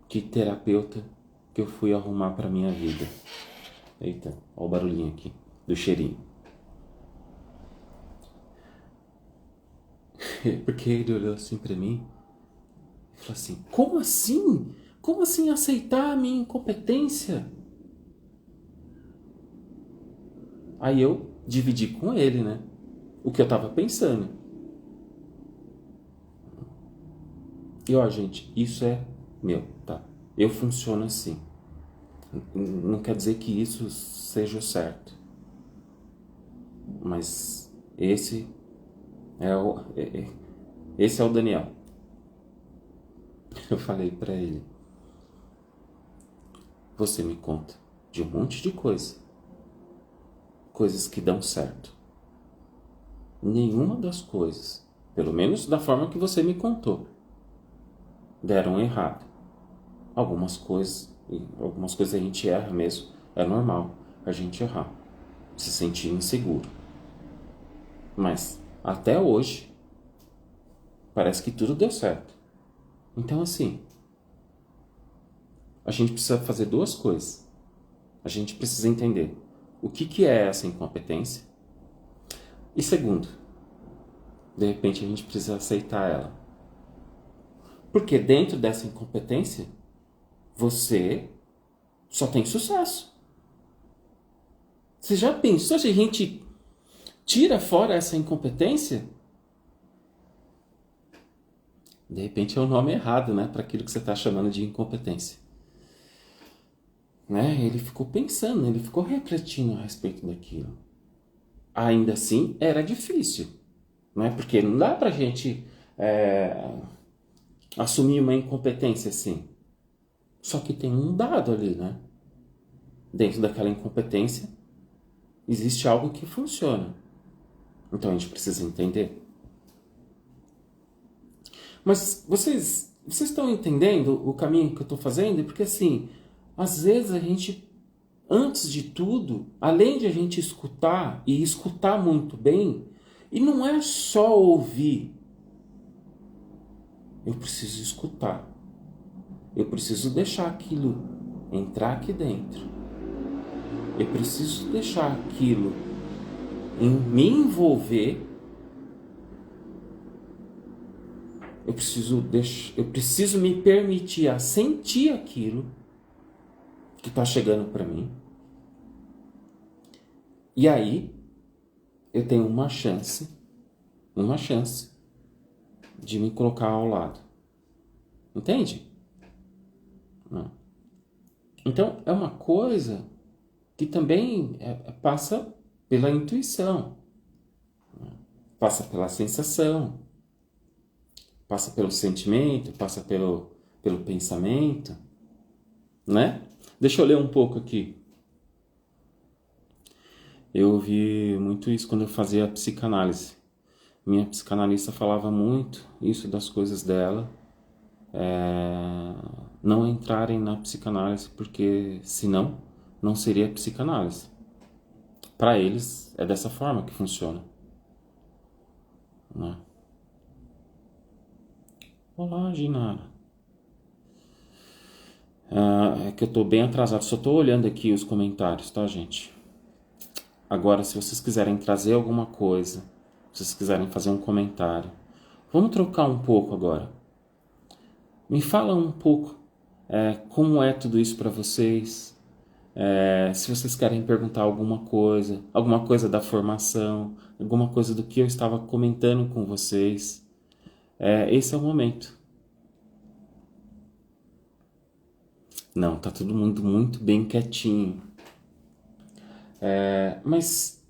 Que terapeuta que eu fui arrumar pra minha vida? Eita, olha o barulhinho aqui, do cheirinho. Porque ele olhou assim pra mim e falou assim, como assim? Como assim aceitar a minha incompetência? Aí eu dividi com ele, né? O que eu tava pensando. E ó, gente, isso é meu, tá? Eu funciono assim. Não quer dizer que isso seja o certo. Mas esse é o Daniel. Eu falei pra ele, você me conta de um monte de coisas que dão certo. Nenhuma das coisas, pelo menos da forma que você me contou, deram errado. Algumas coisas a gente erra mesmo, é normal a gente errar, se sentir inseguro. Mas até hoje parece que tudo deu certo. Então assim, a gente precisa fazer duas coisas. A gente precisa entender o que é essa incompetência. E segundo, de repente a gente precisa aceitar ela. Porque dentro dessa incompetência, você só tem sucesso. Você já pensou se a gente tira fora essa incompetência? De repente é o nome errado, né? Para aquilo que você está chamando de incompetência. Né? Ele ficou pensando, ele ficou refletindo a respeito daquilo. Ainda assim, era difícil. Né? Porque não dá pra gente assumir uma incompetência, sim. Só que tem um dado ali, né? Dentro daquela incompetência, existe algo que funciona. Então a gente precisa entender. Mas vocês estão entendendo o caminho que eu estou fazendo? Porque assim, às vezes a gente, antes de tudo, além de a gente escutar e escutar muito bem, e não é só ouvir, eu preciso escutar. Eu preciso deixar aquilo entrar aqui dentro. Eu preciso deixar aquilo me envolver. Eu preciso me permitir a sentir aquilo que está chegando para mim. E aí eu tenho uma chance de me colocar ao lado. Entende? Não. Então é uma coisa que também passa pela intuição, passa pela sensação, passa pelo sentimento, passa pelo pensamento, né? Deixa eu ler um pouco aqui. Eu ouvi muito isso quando eu fazia a psicanálise. Minha psicanalista falava muito isso das coisas dela. Não entrarem na psicanálise, porque senão não seria psicanálise. Para eles é dessa forma que funciona. Né? Olá, Ginara. É que eu tô bem atrasado, só tô olhando aqui os comentários, tá, gente? Agora, se vocês quiserem trazer alguma coisa, se vocês quiserem fazer um comentário, vamos trocar um pouco agora. Me fala um pouco como é tudo isso para vocês. Se vocês querem perguntar alguma coisa da formação, alguma coisa do que eu estava comentando com vocês, esse é o momento. Não, tá todo mundo muito bem quietinho. Mas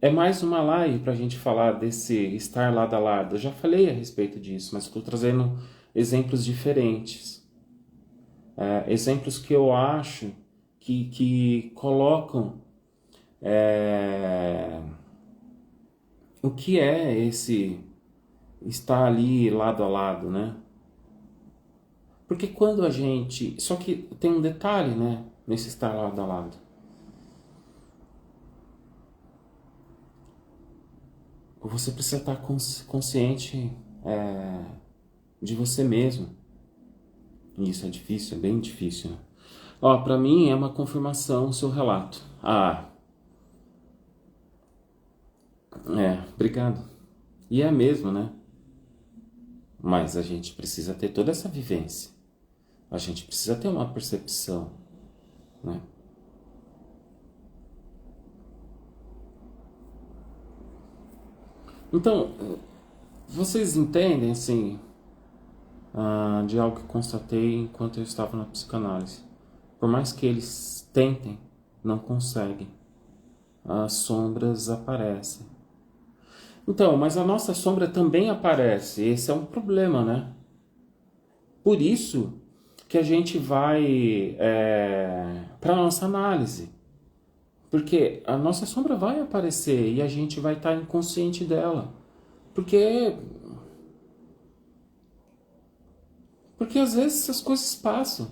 é mais uma live para a gente falar desse estar lado a lado. Eu já falei a respeito disso, mas estou trazendo exemplos diferentes. Exemplos que eu acho que colocam o que é esse estar ali lado a lado, né? Porque quando a gente... Só que tem um detalhe, né? Nesse estar lado a lado. Você precisa estar consciente de você mesmo. E isso é difícil, é bem difícil, né? Ó, pra mim é uma confirmação o seu relato. Obrigado. E é mesmo, né? Mas a gente precisa ter toda essa vivência. A gente precisa ter uma percepção, né? Então, vocês entendem, assim, de algo que constatei enquanto eu estava na psicanálise. Por mais que eles tentem, não conseguem. As sombras aparecem. Então, mas a nossa sombra também aparece. Esse é um problema, né? Por isso que a gente vai para a nossa análise. Porque a nossa sombra vai aparecer e a gente vai estar inconsciente dela. Porque às vezes as coisas passam.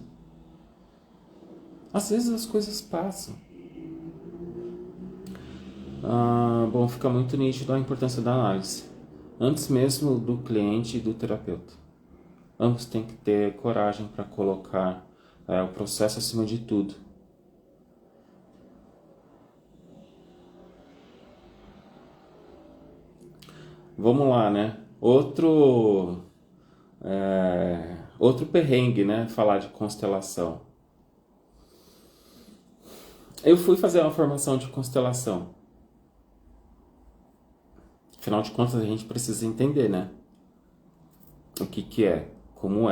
Às vezes as coisas passam. Bom, fica muito nítido a importância da análise. Antes mesmo do cliente e do terapeuta. Ambos têm que ter coragem para colocar o processo acima de tudo. Vamos lá, né? Outro perrengue, né? Falar de constelação. Eu fui fazer uma formação de constelação. Afinal de contas, a gente precisa entender, né? O que é, como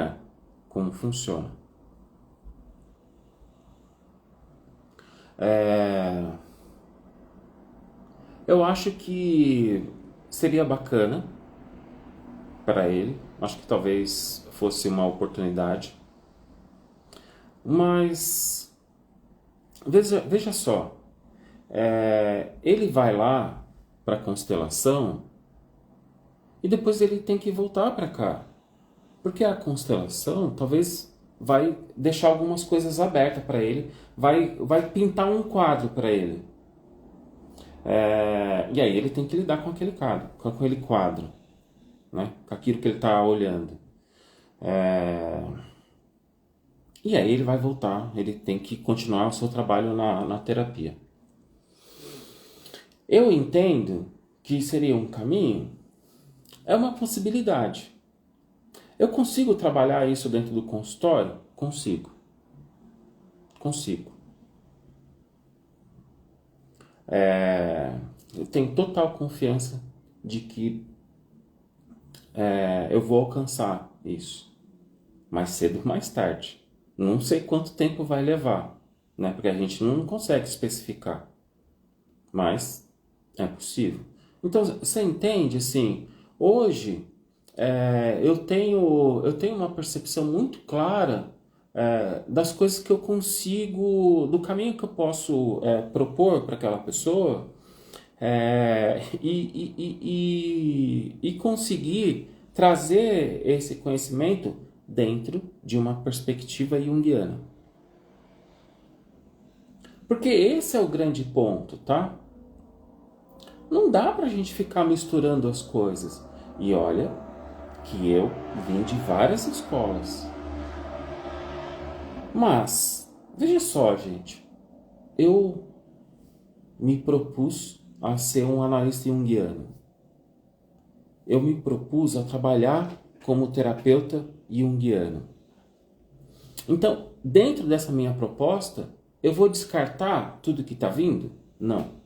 funciona. Eu acho que seria bacana para ele. Acho que talvez fosse uma oportunidade. Mas veja só, ele vai lá para a constelação e depois ele tem que voltar para cá. Porque a constelação talvez vai deixar algumas coisas abertas para ele, vai pintar um quadro para ele. E aí ele tem que lidar com aquele quadro, né? Com aquilo que ele está olhando. E aí ele vai voltar, ele tem que continuar o seu trabalho na terapia. Eu entendo que seria um caminho, é uma possibilidade. Eu consigo trabalhar isso dentro do consultório? Consigo. Eu tenho total confiança de que eu vou alcançar isso. Mais cedo ou mais tarde. Não sei quanto tempo vai levar, né? Porque a gente não consegue especificar. Mas é possível. Então, você entende, assim, hoje eu tenho uma percepção muito clara das coisas que eu consigo, do caminho que eu posso propor para aquela pessoa e conseguir trazer esse conhecimento dentro de uma perspectiva junguiana. Porque esse é o grande ponto, tá? Não dá pra gente ficar misturando as coisas. E olha que eu vim de várias escolas. Mas, veja só, gente. Eu me propus a ser um analista junguiano. Eu me propus a trabalhar como terapeuta junguiano. Então, dentro dessa minha proposta, eu vou descartar tudo que está vindo? Não.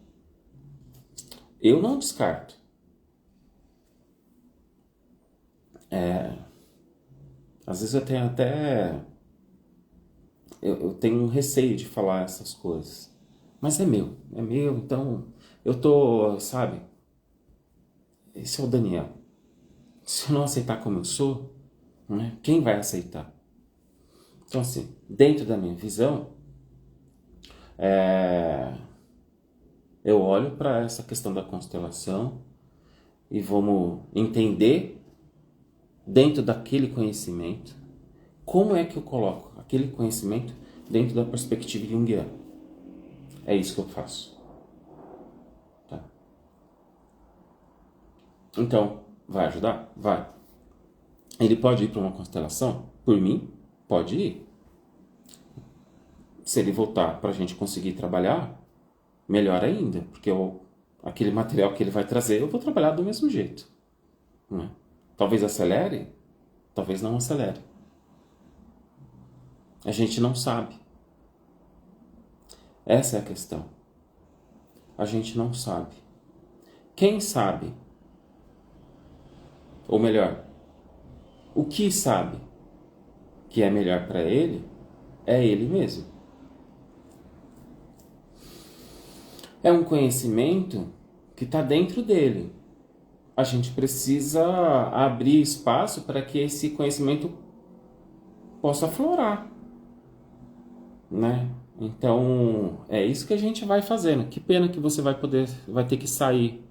Eu não descarto. Às vezes eu tenho até... Eu tenho um receio de falar essas coisas. Mas é meu, então eu tô, sabe? Esse é o Daniel. Se eu não aceitar como eu sou, né, quem vai aceitar? Então, assim, dentro da minha visão, eu olho para essa questão da constelação e vamos entender, dentro daquele conhecimento, como é que eu coloco aquele conhecimento dentro da perspectiva junguiana. É isso que eu faço. Tá? Então, vai ajudar? Vai. Ele pode ir para uma constelação? Por mim, pode ir. Se ele voltar para a gente conseguir trabalhar, melhor ainda, porque aquele material que ele vai trazer, eu vou trabalhar do mesmo jeito. Né? Talvez acelere, talvez não acelere. A gente não sabe. Essa é a questão. A gente não sabe. Quem sabe? Ou melhor, o que sabe que é melhor para ele é ele mesmo. É um conhecimento que está dentro dele. A gente precisa abrir espaço para que esse conhecimento possa aflorar, né? Então, é isso que a gente vai fazendo. Que pena que você vai ter que sair.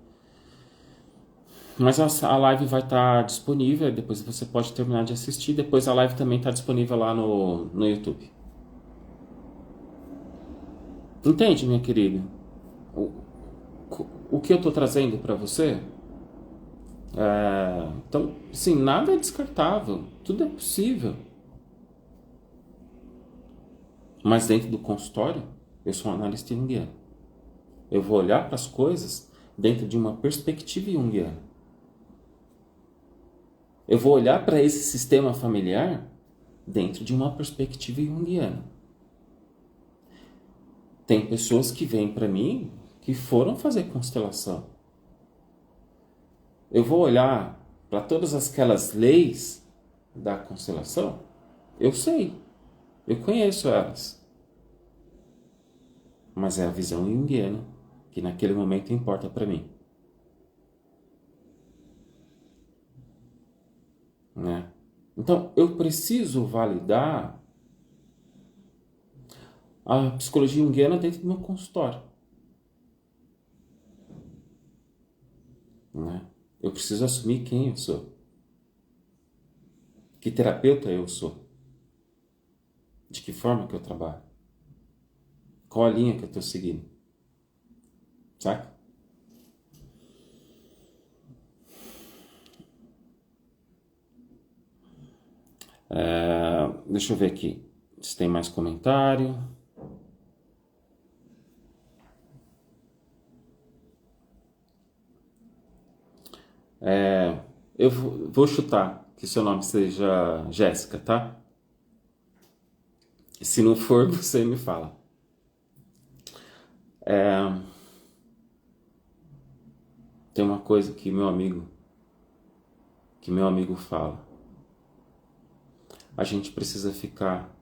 Mas a live vai estar disponível, depois você pode terminar de assistir. Depois a live também está disponível lá no YouTube. Entende, minha querida? O, o que eu estou trazendo para você? Então, sim, nada é descartável. Tudo é possível. Mas dentro do consultório, eu sou um analista junguiano. Eu vou olhar para as coisas dentro de uma perspectiva junguiana. Eu vou olhar para esse sistema familiar dentro de uma perspectiva junguiana. Tem pessoas que vêm para mim que foram fazer constelação. Eu vou olhar para todas aquelas leis da constelação? Eu sei, eu conheço elas. Mas é a visão junguiana que naquele momento importa para mim. né? Então, eu preciso validar a psicologia junguiana dentro do meu consultório, né? Eu preciso assumir quem eu sou, que terapeuta eu sou, de que forma que eu trabalho, qual a linha que eu estou seguindo, sabe? Deixa eu ver aqui se tem mais comentário. Eu vou chutar que seu nome seja Jéssica, tá? Se não for, você me fala. Tem uma coisa que meu amigo fala. A gente precisa ficar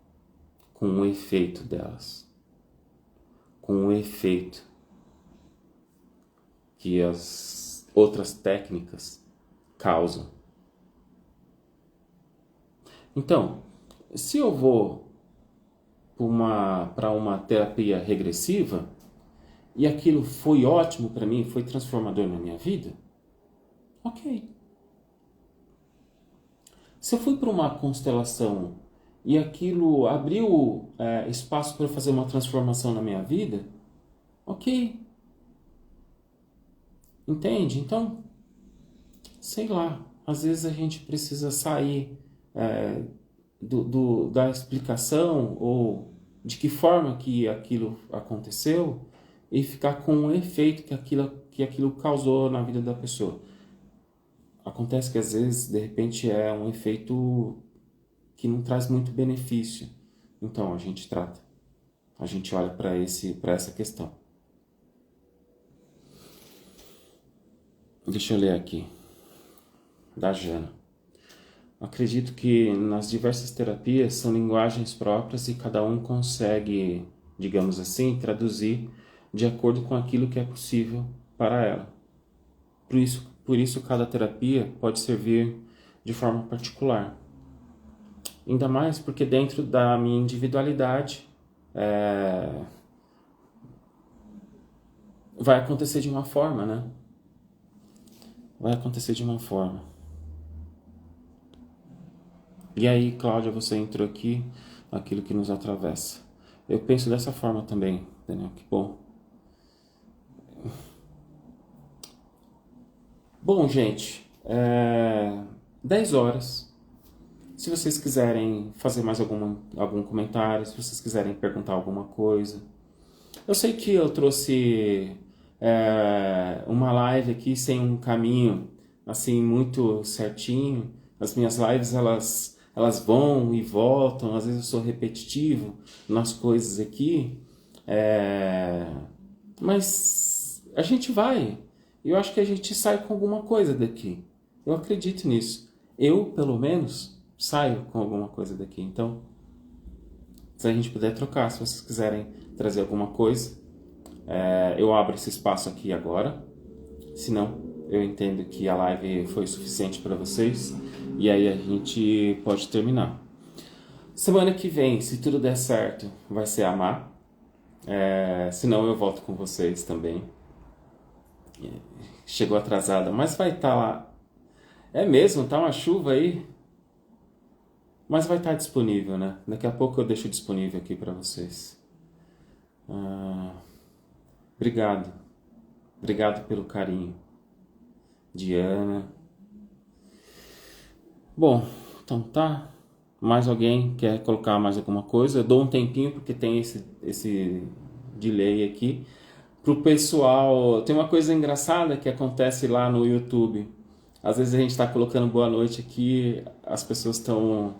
com o efeito delas, com o efeito que as outras técnicas causam. Então, se eu vou para uma terapia regressiva e aquilo foi ótimo para mim, foi transformador na minha vida, ok. Se eu fui para uma constelação e aquilo abriu espaço para eu fazer uma transformação na minha vida, ok. Entende? Então, sei lá, às vezes a gente precisa sair da explicação ou de que forma que aquilo aconteceu e ficar com o efeito que aquilo causou na vida da pessoa. Acontece que às vezes, de repente, é um efeito que não traz muito benefício. Então a gente trata, a gente olha para essa questão. Deixa eu ler aqui, da Jana. Acredito que nas diversas terapias são linguagens próprias e cada um consegue, digamos assim, traduzir de acordo com aquilo que é possível para ela. Por isso cada terapia pode servir de forma particular. Ainda mais porque dentro da minha individualidade vai acontecer de uma forma, né? Vai acontecer de uma forma. E aí, Cláudia, você entrou aqui, aquilo que nos atravessa. Eu penso dessa forma também, Daniel, que bom. Bom, gente, 10 horas. Se vocês quiserem fazer mais algum comentário, se vocês quiserem perguntar alguma coisa. Eu sei que eu trouxe uma live aqui sem um caminho assim muito certinho. As minhas lives elas vão e voltam, às vezes eu sou repetitivo nas coisas aqui, mas a gente vai. Eu acho que a gente sai com alguma coisa daqui. Eu acredito nisso. Eu, pelo menos, saio com alguma coisa daqui. Então, se a gente puder trocar, se vocês quiserem trazer alguma coisa, eu abro esse espaço aqui agora. Se não, eu entendo que a live foi suficiente para vocês e aí a gente pode terminar. Semana que vem, se tudo der certo, vai ser a Má. Se não, eu volto com vocês também. Chegou atrasada, mas vai estar lá. É mesmo, tá uma chuva aí, mas vai estar disponível, né? Daqui a pouco eu deixo disponível aqui para vocês. Obrigado. Obrigado pelo carinho. Diana. Bom, então tá. Mais alguém quer colocar mais alguma coisa? Eu dou um tempinho porque tem esse delay aqui. Pro pessoal, tem uma coisa engraçada que acontece lá no YouTube. Às vezes a gente está colocando boa noite aqui, as pessoas estão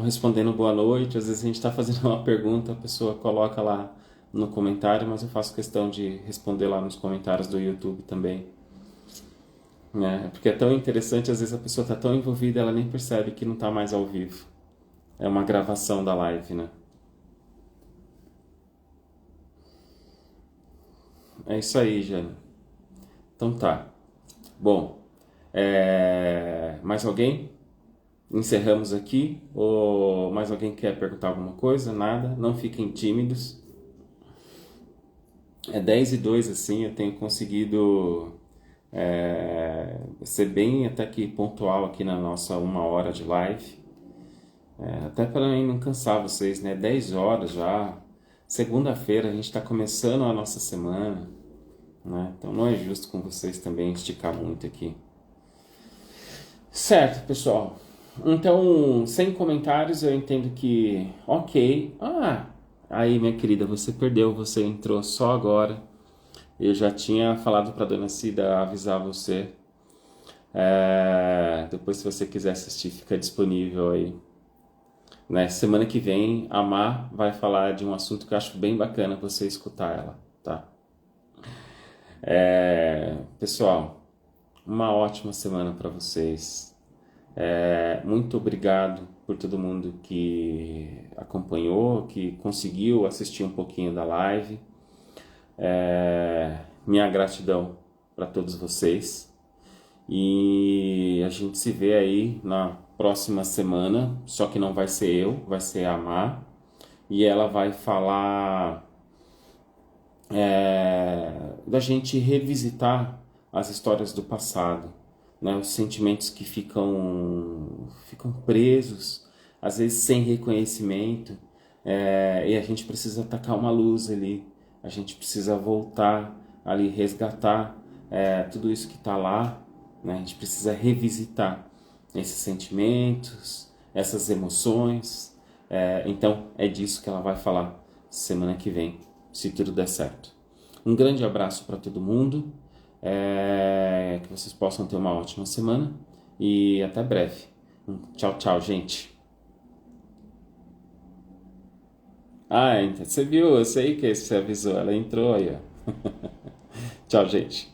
respondendo boa noite. Às vezes a gente está fazendo uma pergunta, a pessoa coloca lá no comentário, mas eu faço questão de responder lá nos comentários do YouTube também. Né? Porque é tão interessante, às vezes a pessoa está tão envolvida, ela nem percebe que não está mais ao vivo. É uma gravação da live, né? É isso aí, Jana. Então tá. Bom, mais alguém? encerramos aqui. Ou mais alguém quer perguntar alguma coisa? Nada, não fiquem tímidos. É 10:02 assim, eu tenho conseguido ser bem até que pontual aqui na nossa 1 hora de live. Até para mim não cansar vocês, né? 10 horas já. Segunda-feira a gente está começando a nossa semana, né? Então não é justo com vocês também esticar muito aqui. Certo, pessoal. Então, sem comentários, eu entendo que, ok. Aí, minha querida, você perdeu, você entrou só agora. Eu já tinha falado para dona Cida avisar você. Depois, se você quiser assistir, fica disponível aí. Né? Semana que vem, a Má vai falar de um assunto que eu acho bem bacana você escutar ela, tá? Pessoal, uma ótima semana para vocês. Muito obrigado por todo mundo que acompanhou, que conseguiu assistir um pouquinho da live. Minha gratidão para todos vocês. E a gente se vê aí na próxima semana, só que não vai ser eu, vai ser a Má. E ela vai falar da gente revisitar as histórias do passado, né? Os sentimentos que ficam presos, às vezes sem reconhecimento, e a gente precisa tacar uma luz ali, a gente precisa voltar ali, resgatar tudo isso que está lá, né? A gente precisa revisitar esses sentimentos, essas emoções. Então é disso que ela vai falar semana que vem, se tudo der certo. Um grande abraço para todo mundo, que vocês possam ter uma ótima semana e até breve. Tchau, tchau, gente. Então, você viu, eu sei que você avisou, ela entrou aí, ó. Tchau, gente.